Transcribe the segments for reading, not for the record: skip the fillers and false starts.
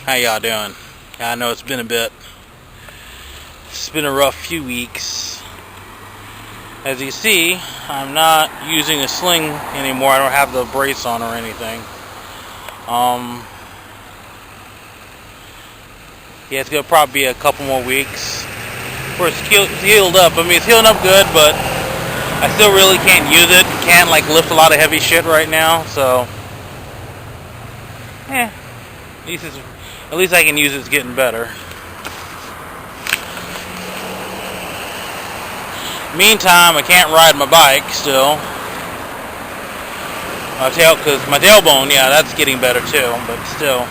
How y'all doing? I know it's been a bit. It's been a rough few weeks. As you see, I'm not using a sling anymore. I don't have the brace on or anything. Yeah, it's gonna probably be a couple more weeks before it's healed up. I mean, it's healing up good, but I still really can't use it. Can't lift a lot of heavy shit right now. So, at least I can use it. It's getting better. Meantime, I can't ride my bike still. Because my tailbone, yeah, that's getting better too, but still.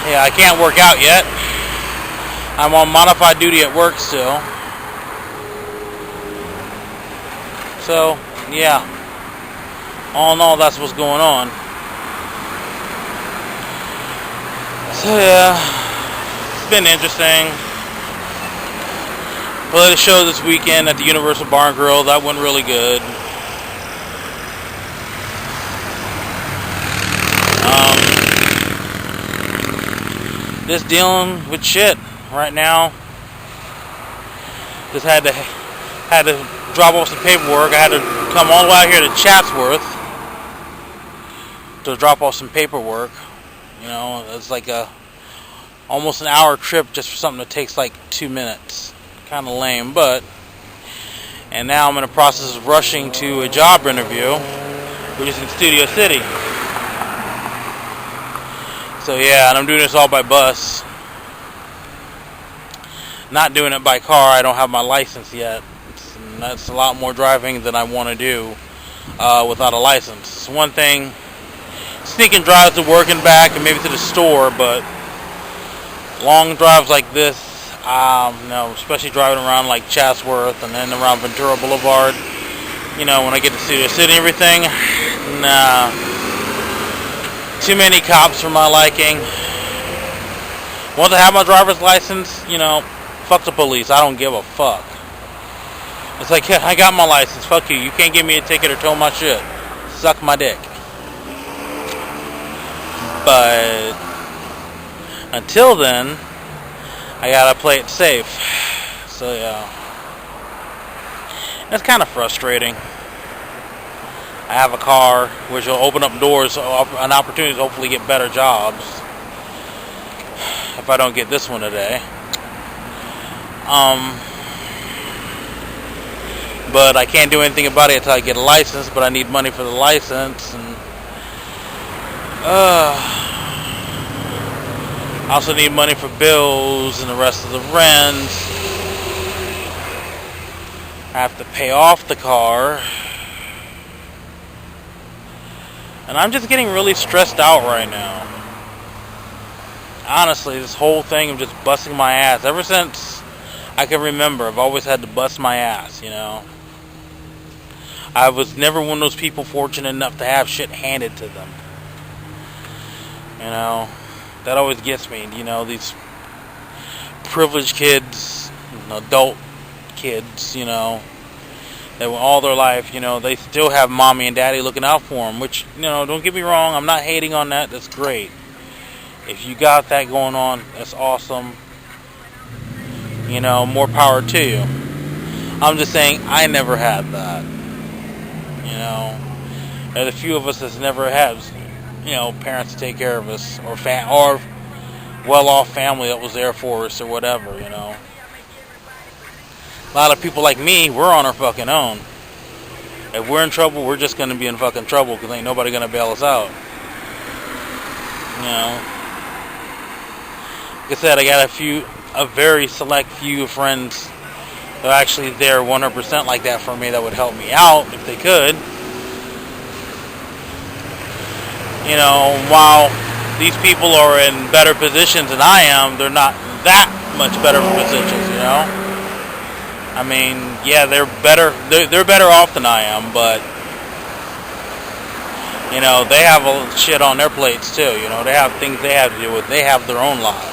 Yeah, I can't work out yet. I'm on modified duty at work still. So, yeah. All in all, that's what's going on. So, yeah. It's been interesting. Played a show this weekend at the Universal Bar and Grill. That went really good. Just dealing with shit right now. Just had to drop off some paperwork. I had to come all the way out here to Chatsworth to drop off some paperwork. You know, it's like almost an hour trip just for something that takes 2 minutes. Kind of lame, but. And now I'm in the process of rushing to a job interview, which is in Studio City. So yeah, and I'm doing this all by bus. Not doing it by car. I don't have my license yet. That's a lot more driving than I want to do without a license. It's one thing, sneaking drives to work and back and maybe to the store, but long drives like this, no, especially driving around like Chatsworth and then around Ventura Boulevard, when I get to Studio City and everything, nah. Too many cops for my liking. Once I have my driver's license, fuck the police. I don't give a fuck. It's like, yeah, I got my license. Fuck you. You can't give me a ticket or tow my shit. Suck my dick. But until then, I gotta play it safe. So yeah, it's kind of frustrating. I have a car, which will open up doors and opportunities to hopefully get better jobs. If I don't get this one today. But I can't do anything about it until I get a license, but I need money for the license. And I also need money for bills and the rest of the rent. I have to pay off the car. And I'm just getting really stressed out right now. Honestly, this whole thing of just busting my ass. Ever since I can remember, I've always had to bust my ass, I was never one of those people fortunate enough to have shit handed to them. That always gets me. These privileged kids, adult kids, that all their life, they still have mommy and daddy looking out for them, which, don't get me wrong, I'm not hating on that. That's great. If you got that going on, that's awesome. More power to you. I'm just saying, I never had that. There's a few of us that's never had, parents to take care of us, or well-off family that was there for us, or whatever, A lot of people like me, we're on our fucking own. If we're in trouble, we're just going to be in fucking trouble because ain't nobody going to bail us out. Like I said, I got a very select few friends that are actually there 100% like that for me that would help me out if they could. While these people are in better positions than I am, they're not that much better positions, I mean, yeah, they're better. They're better off than I am, but they have a shit on their plates too. They have things they have to deal with. They have their own lives.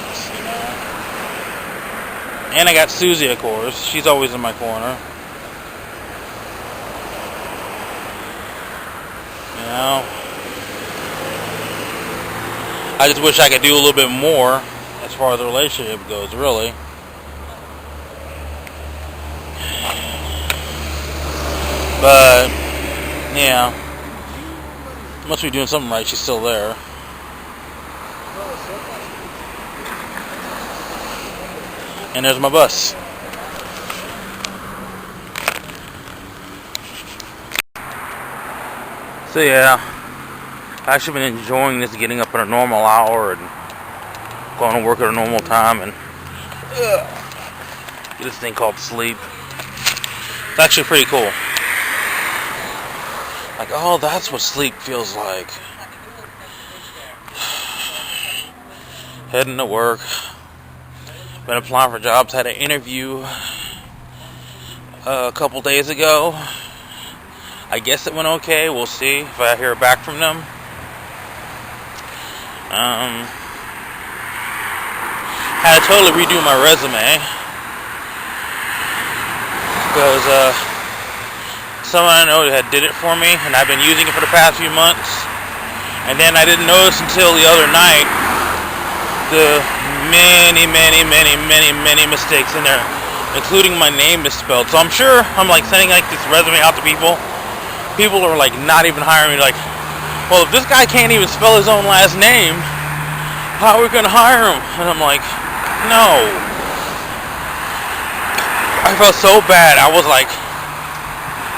And I got Susie, of course. She's always in my corner. I just wish I could do a little bit more as far as the relationship goes, really. But, yeah. Must be doing something right. She's still there. And there's my bus. So yeah, I've actually been enjoying this, getting up at a normal hour and going to work at a normal time and get this thing called sleep. It's actually pretty cool. Like, oh, that's what sleep feels like. Heading to work. Been applying for jobs. Had an interview a couple days ago. I guess it went okay. We'll see if I hear back from them. Had to totally redo my resume because someone I know had did it for me, and I've been using it for the past few months. And then I didn't notice until the other night the many mistakes in there, including my name misspelled. So I'm sure I'm like sending like this resume out to people. People are like not even hiring me. Like, well, if this guy can't even spell his own last name, how are we gonna hire him? And I'm like, no. I felt so bad. I was like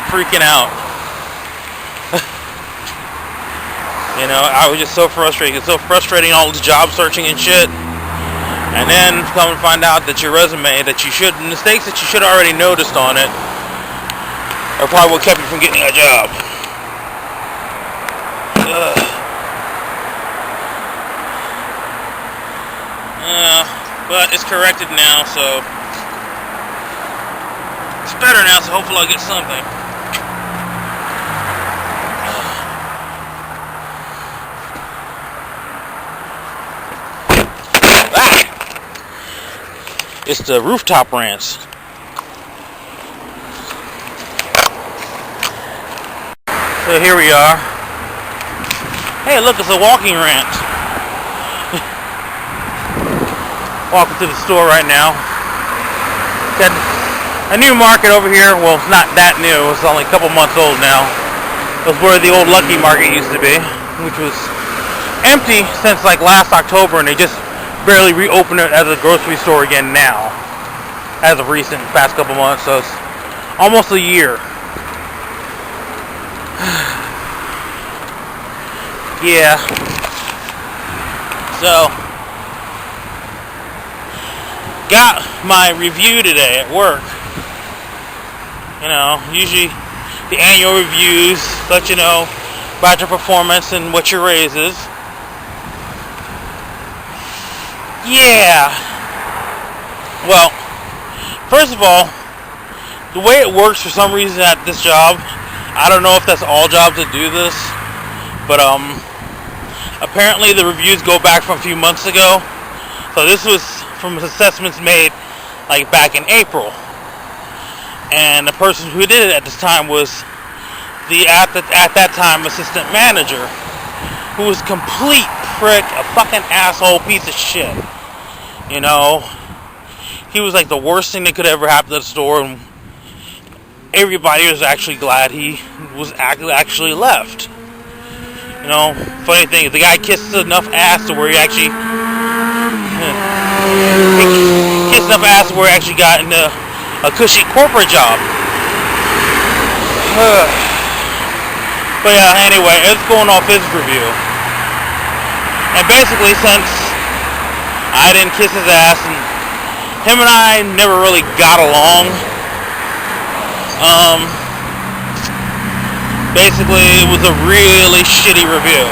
freaking out. You know, I was just so frustrated. It's so frustrating, all this job searching and shit. And then come and find out that your resume, that you should, mistakes that you should have already noticed on it, are probably what kept you from getting a job. But it's corrected now, so it's better now, so hopefully I'll get something. It's the rooftop rants. So here we are. Hey, look, it's a walking rant. Walking to the store right now. Got a new market over here. Well, it's not that new. It's only a couple months old now. It was where the old Lucky Market used to be, which was empty since like last October, and they just barely reopened it as a grocery store again now, as of recent past couple months. So it's almost a year. Yeah. So got my review today at work. You know, usually the annual reviews let you know about your performance and what your raise is. Yeah. Well, first of all, the way it works for some reason at this job, I don't know if that's all jobs that do this, but apparently the reviews go back from a few months ago. So this was from assessments made like back in April. And the person who did it at this time was the at that time assistant manager, who was a complete prick, a fucking asshole piece of shit. You know, he was like the worst thing that could ever happen to the store, and everybody was actually glad he was actually left. You know, funny thing is, the guy kissed enough ass to where he actually got into a cushy corporate job. But yeah, anyway, it's going off his review. And basically, since I didn't kiss his ass, and him and I never really got along, basically it was a really shitty review.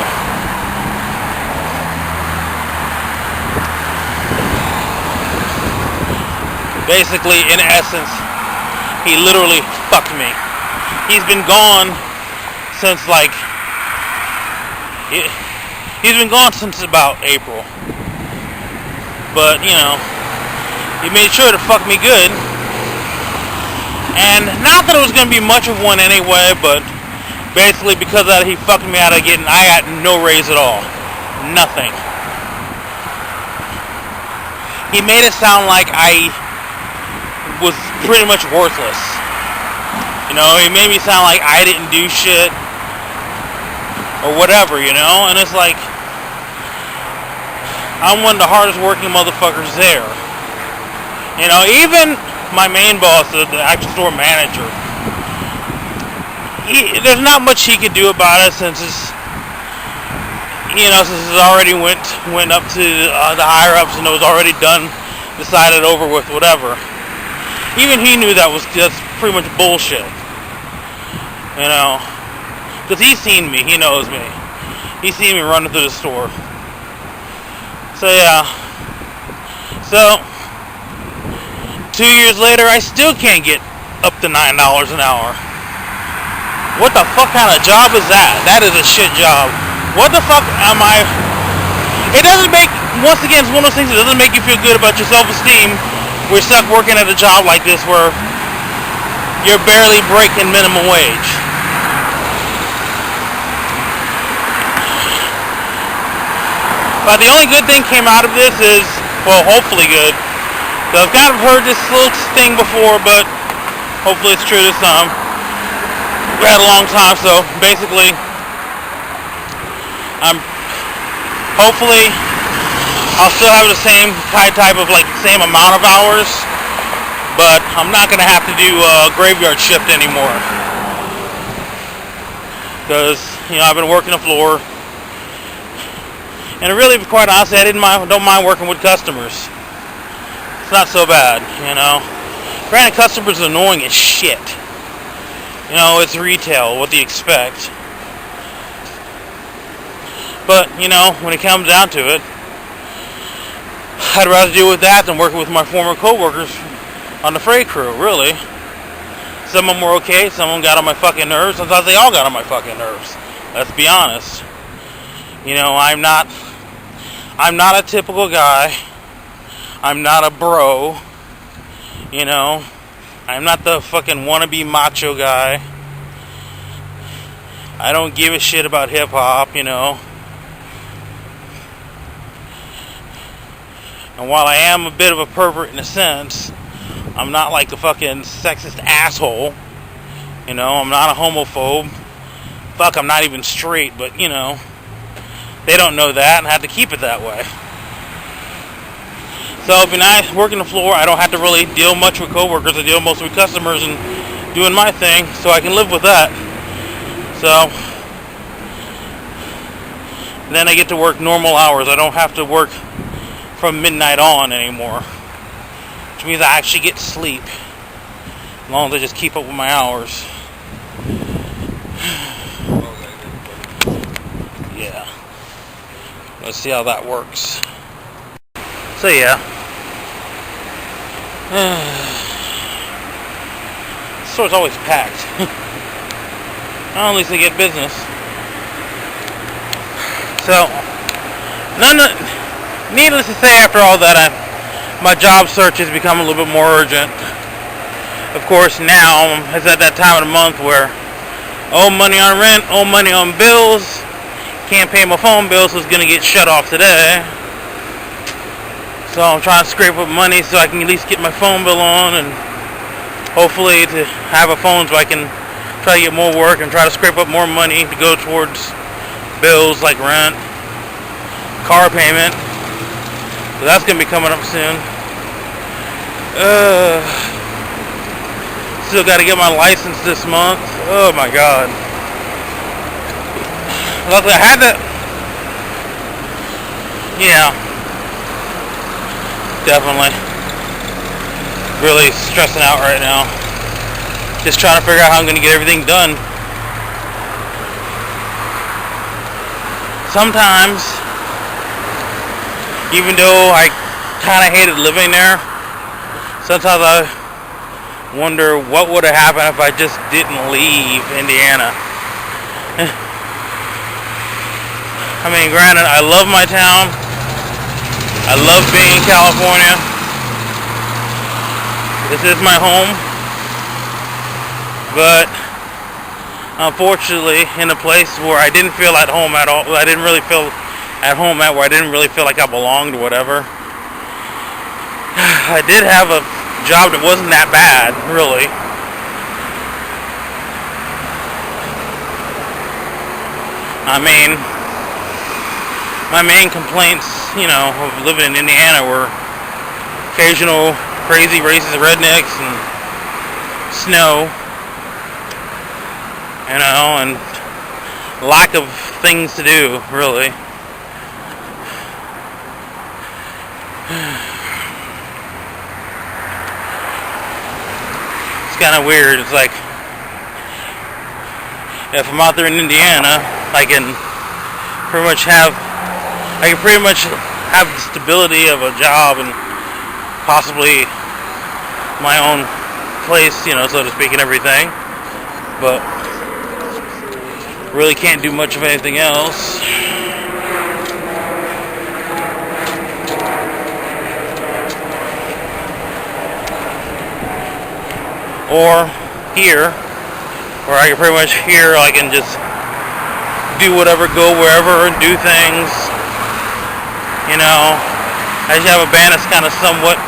Basically, in essence, he literally fucked me. He's been gone since like, he's been gone since about April. But, you know, he made sure to fuck me good. And not that it was going to be much of one anyway, but basically because of that, he fucked me out of I got no raise at all. Nothing. he made it sound like I was pretty much worthless. You know, he made me sound like I didn't do shit or whatever, you know? And it's like, I'm one of the hardest working motherfuckers there. You know, even my main boss, the actual store manager, there's not much he could do about it since it's, you know, since it's already went up to the higher ups and it was already done, decided over with, whatever. Even he knew that's pretty much bullshit. You know, because he's seen me, he knows me. He's seen me running through the store. So yeah. So 2 years later, I still can't get up to $9 an hour. What the fuck kind of job is that? That is a shit job. What the fuck am I? It doesn't make, once again, it's one of those things that doesn't make you feel good about your self-esteem. We're stuck working at a job like this where you're barely breaking minimum wage. But the only good thing came out of this is, well, hopefully good. So I've kind of heard this little thing before, but hopefully it's true this time. We had a long time, so basically, hopefully, I'll still have the same type of, like, same amount of hours, but I'm not going to have to do graveyard shift anymore. Because, you know, I've been working the floor. And really, quite honestly, don't mind working with customers. It's not so bad, you know. Granted, customers are annoying as shit. You know, it's retail, what do you expect? But, you know, when it comes down to it, I'd rather deal with that than working with my former co-workers on the freight crew, really. Some of them were okay, some of them got on my fucking nerves, sometimes they all got on my fucking nerves. Let's be honest. You know, I'm not a typical guy. I'm not a bro. You know, I'm not the fucking wannabe macho guy. I don't give a shit about hip hop, you know. And while I am a bit of a pervert in a sense, I'm not like a fucking sexist asshole. You know, I'm not a homophobe. Fuck, I'm not even straight, but you know. They don't know that and have to keep it that way. So it'd be nice working the floor. I don't have to really deal much with coworkers. I deal mostly with customers and doing my thing, so I can live with that. So then I get to work normal hours. I don't have to work from midnight on anymore, which means I actually get sleep as long as I just keep up with my hours. Yeah. Let's see how that works. So yeah. The store's always packed. At least they get business. So, needless to say, after all that, my job search has become a little bit more urgent. Of course, now it's at that time of the month where owe money on rent, owe money on bills. Can't pay my phone bill, so it's gonna get shut off today. So I'm trying to scrape up money so I can at least get my phone bill on, and hopefully to have a phone so I can try to get more work and try to scrape up more money to go towards bills like rent, car payment. So that's gonna be coming up soon. Still got to get my license this month. Oh my god. Luckily I had that. Yeah. Definitely. Really stressing out right now. Just trying to figure out how I'm going to get everything done. Sometimes, even though I kind of hated living there, sometimes I wonder what would have happened if I just didn't leave Indiana. I mean, granted, I love my town. I love being in California. This is my home. But unfortunately, in a place where I didn't feel at home at all, I didn't really feel at home at, where I didn't really feel like I belonged or whatever. I did have a job that wasn't that bad, really. I mean, my main complaints, of living in Indiana were occasional crazy racist rednecks and snow, and lack of things to do, really. It's kind of weird. It's like, if I'm out there in Indiana, I can pretty much have the stability of a job and possibly my own place, so to speak, and everything. But really can't do much of anything else. Or here, where I can pretty much I can just do whatever, go wherever, and do things. I just have a band that's kind of somewhat,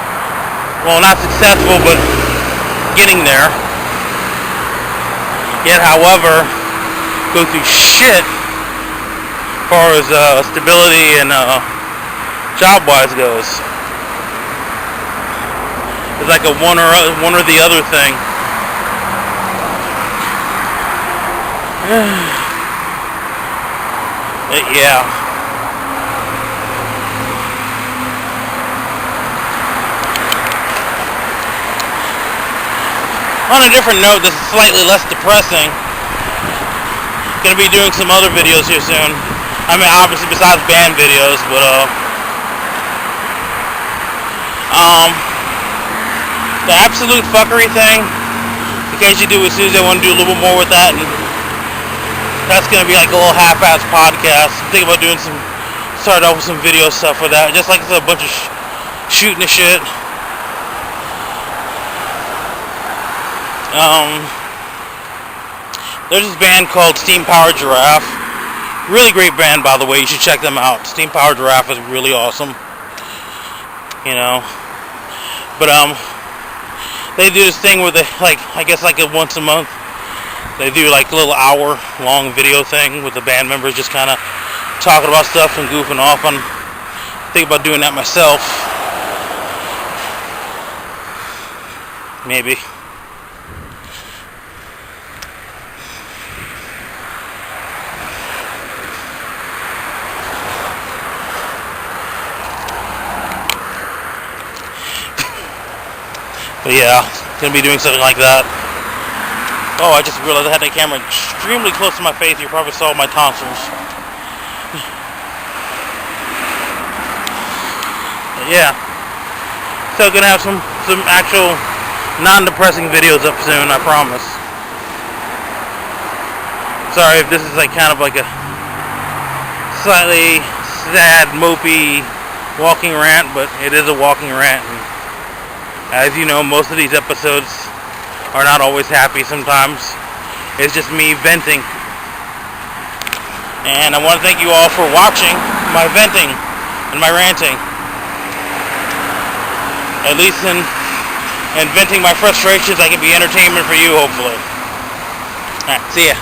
not successful, but getting there. Yet, however, go through shit as far as stability and job-wise goes. It's like a one or the other thing. Yeah. On a different note, this is slightly less depressing. Gonna be doing some other videos here soon. I mean, obviously besides band videos, but the absolute fuckery thing. In case you do as soon as I want to do a little bit more with that, and that's gonna be like a little half-ass podcast. I'm thinking about start off with some video stuff with that, just like it's a bunch of shooting the shit. There's this band called Steam Powered Giraffe. Really great band, by the way. You should check them out. Steam Powered Giraffe is really awesome. But they do this thing where they once a month they do like a little hour-long video thing with the band members just kind of talking about stuff and goofing off. I'm thinking about doing that myself. Maybe. But yeah, gonna be doing something like that. Oh, I just realized I had that camera extremely close to my face. You probably saw my tonsils. But yeah. So gonna have some actual non-depressing videos up soon, I promise. Sorry if this is like kind of like a slightly sad, mopey walking rant, but it is a walking rant. And as you know, most of these episodes are not always happy. Sometimes it's just me venting. And I want to thank you all for watching my venting and my ranting. At least in venting my frustrations, I can be entertainment for you, hopefully. Alright, see ya.